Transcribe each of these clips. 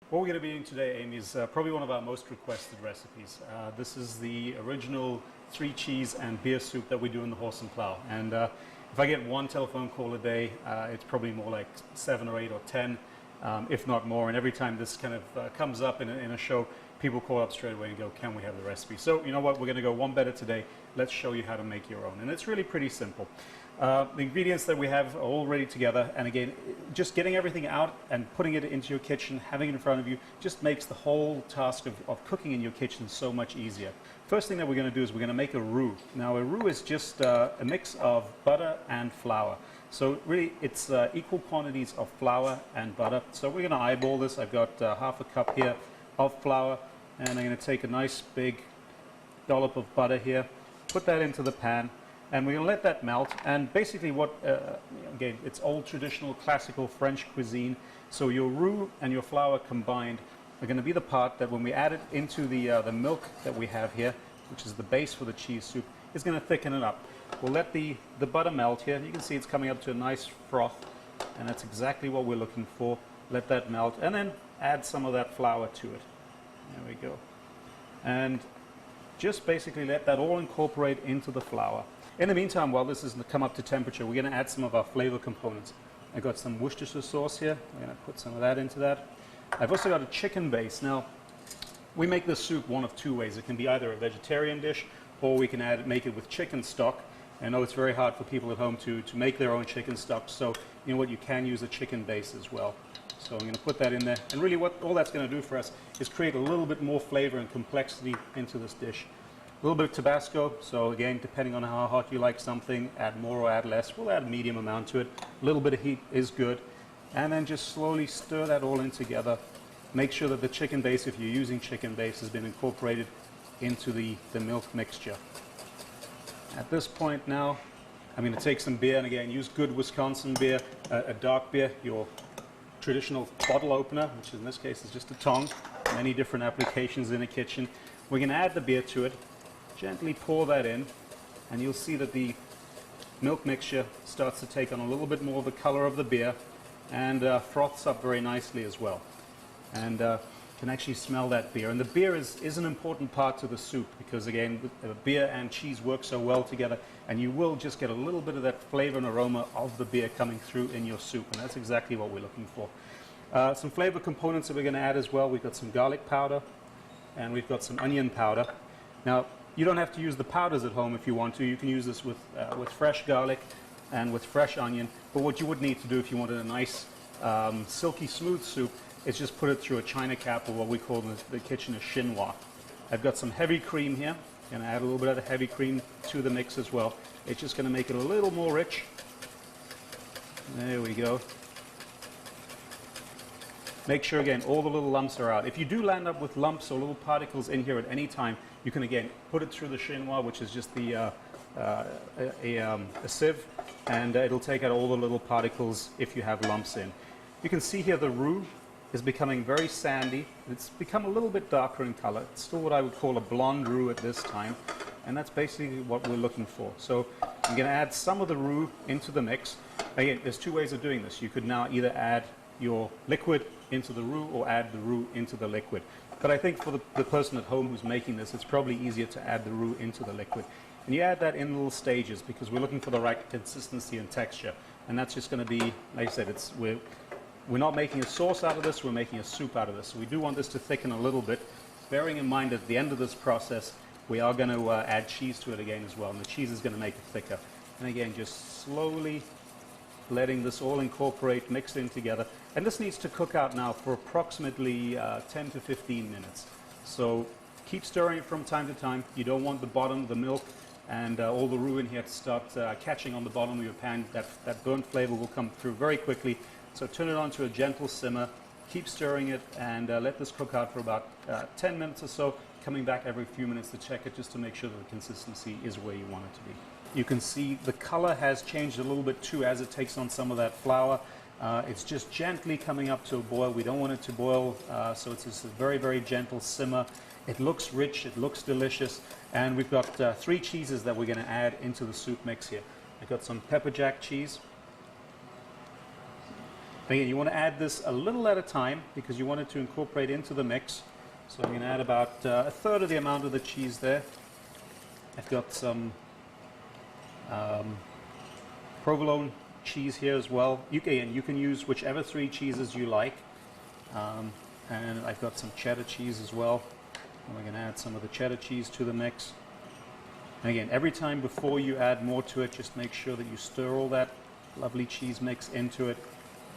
What we're going to be doing today, Amy, is probably one of our most requested recipes. This is the original 3 cheese and beer soup that we do in the Horse and Plow. And if I get one telephone call a day, it's probably more like 7 or 8 or 10, if not more. And every time this kind of comes up in a show, people call up straight away and go, can we have the recipe? So you know what, we're going to go one better today. Let's show you how to make your own. And it's really pretty simple. The ingredients that we have are all ready together, and again, just getting everything out and putting it into your kitchen, having it in front of you, just makes the whole task of cooking in your kitchen so much easier. First thing that we're going to do is we're going to make a roux. Now a roux is just a mix of butter and flour. So really it's equal quantities of flour and butter. So we're going to eyeball this. I've got half a cup here of flour, and I'm going to take a nice big dollop of butter here, put that into the pan, and we're going to let that melt. And basically what, again, it's old traditional classical French cuisine. So your roux and your flour combined are going to be the part that when we add it into the milk that we have here, which is the base for the cheese soup, is going to thicken it up. We'll let the butter melt here. You can see it's coming up to a nice froth, and that's exactly what we're looking for. Let that melt, and then add some of that flour to it. There we go. And just basically let that all incorporate into the flour. In the meantime, while this is come up to temperature, we're going to add some of our flavor components. I've got some Worcestershire sauce here. I'm going to put some of that into that. I've also got a chicken base. Now, we make this soup one of 2 ways. It can be either a vegetarian dish, or we can make it with chicken stock. I know it's very hard for people at home to make their own chicken stock, so you know what, you can use a chicken base as well. So I'm going to put that in there, and really what all that's going to do for us is create a little bit more flavor and complexity into this dish. A little bit of Tabasco, so again, depending on how hot you like something, add more or add less. We'll add a medium amount to it. A little bit of heat is good. And then just slowly stir that all in together. Make sure that the chicken base, if you're using chicken base, has been incorporated into the milk mixture. At this point now, I'm going to take some beer, and again, use good Wisconsin beer, a dark beer, your traditional bottle opener, which in this case is just a tong. Many different applications in a kitchen. We're going to add the beer to it. Gently pour that in, and you'll see that the milk mixture starts to take on a little bit more of the color of the beer, and froths up very nicely as well. And can actually smell that beer. And the beer is an important part to the soup, because again, beer and cheese work so well together, and you will just get a little bit of that flavor and aroma of the beer coming through in your soup, and that's exactly what we're looking for. Some flavor components that we're going to add as well. We've got some garlic powder, and we've got some onion powder. Now, you don't have to use the powders at home if you want to. You can use this with fresh garlic and with fresh onion. But what you would need to do if you wanted a nice silky smooth soup is just put it through a china cap, or what we call in the kitchen a chinois. I've got some heavy cream here. I'm going to add a little bit of the heavy cream to the mix as well. It's just going to make it a little more rich. There we go. Make sure, again, all the little lumps are out. If you do land up with lumps or little particles in here at any time, you can, again, put it through the chinois, which is just a sieve, and it'll take out all the little particles if you have lumps in. You can see here the roux is becoming very sandy. It's become a little bit darker in color. It's still what I would call a blonde roux at this time, and that's basically what we're looking for. So I'm going to add some of the roux into the mix. Again, there's 2 ways of doing this. You could now either add your liquid into the roux or add the roux into the liquid. But I think for the person at home who's making this, it's probably easier to add the roux into the liquid. And you add that in little stages, because we're looking for the right consistency and texture. And that's just going to be, like I said, we're not making a sauce out of this, we're making a soup out of this. So we do want this to thicken a little bit, bearing in mind at the end of this process, we are going to add cheese to it again as well, and the cheese is going to make it thicker. And again, just slowly letting this all incorporate, mix in together. And this needs to cook out now for approximately 10 to 15 minutes. So keep stirring it from time to time. You don't want the bottom of the milk and all the roux in here to start catching on the bottom of your pan. That burnt flavor will come through very quickly. So turn it on to a gentle simmer, keep stirring it, and let this cook out for about 10 minutes or so, coming back every few minutes to check it, just to make sure that the consistency is where you want it to be. You can see the color has changed a little bit too as it takes on some of that flour. It's just gently coming up to a boil. We don't want it to boil, so it's just a very, very gentle simmer. It looks rich, it looks delicious, and we've got 3 cheeses that we're going to add into the soup mix here. I've got some pepper jack cheese, Again, you want to add this a little at a time because you want it to incorporate into the mix. So I'm going to add about a third of the amount of the cheese there. I've got some provolone cheese here as well. You can use whichever 3 cheeses you like. And I've got some cheddar cheese as well. And we're going to add some of the cheddar cheese to the mix. And again, every time before you add more to it, just make sure that you stir all that lovely cheese mix into it.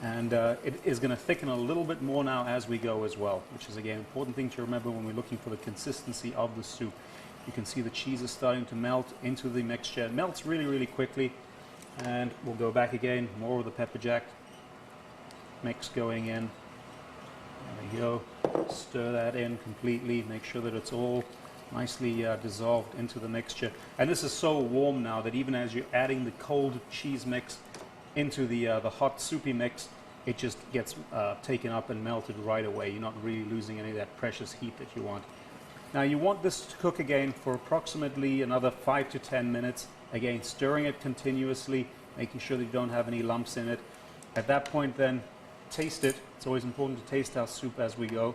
And it is going to thicken a little bit more now as we go as well, which is again an important thing to remember when we're looking for the consistency of the soup. You can see the cheese is starting to melt into the mixture. It melts really, really quickly. And we'll go back again, more of the pepper jack mix going in. There we go. Stir that in completely. Make sure that it's all nicely dissolved into the mixture. And this is so warm now that even as you're adding the cold cheese mix into the hot soupy mix, it just gets taken up and melted right away. You're not really losing any of that precious heat that you want. Now you want this to cook again for approximately another 5 to 10 minutes. Again, stirring it continuously, making sure that you don't have any lumps in it. At that point then, taste it. It's always important to taste our soup as we go.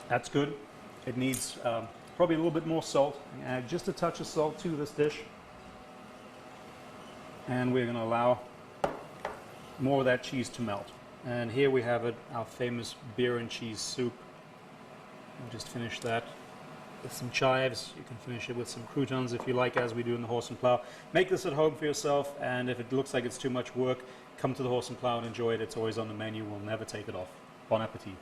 That's good. It needs probably a little bit more salt. Add just a touch of salt to this dish. And we're going to allow more of that cheese to melt. And here we have it, our famous beer and cheese soup. We'll just finish that with some chives. You can finish it with some croutons if you like, as we do in the Horse and Plow. Make this at home for yourself, and if it looks like it's too much work, come to the Horse and Plow and enjoy it. It's always on the menu. We'll never take it off. Bon appetit.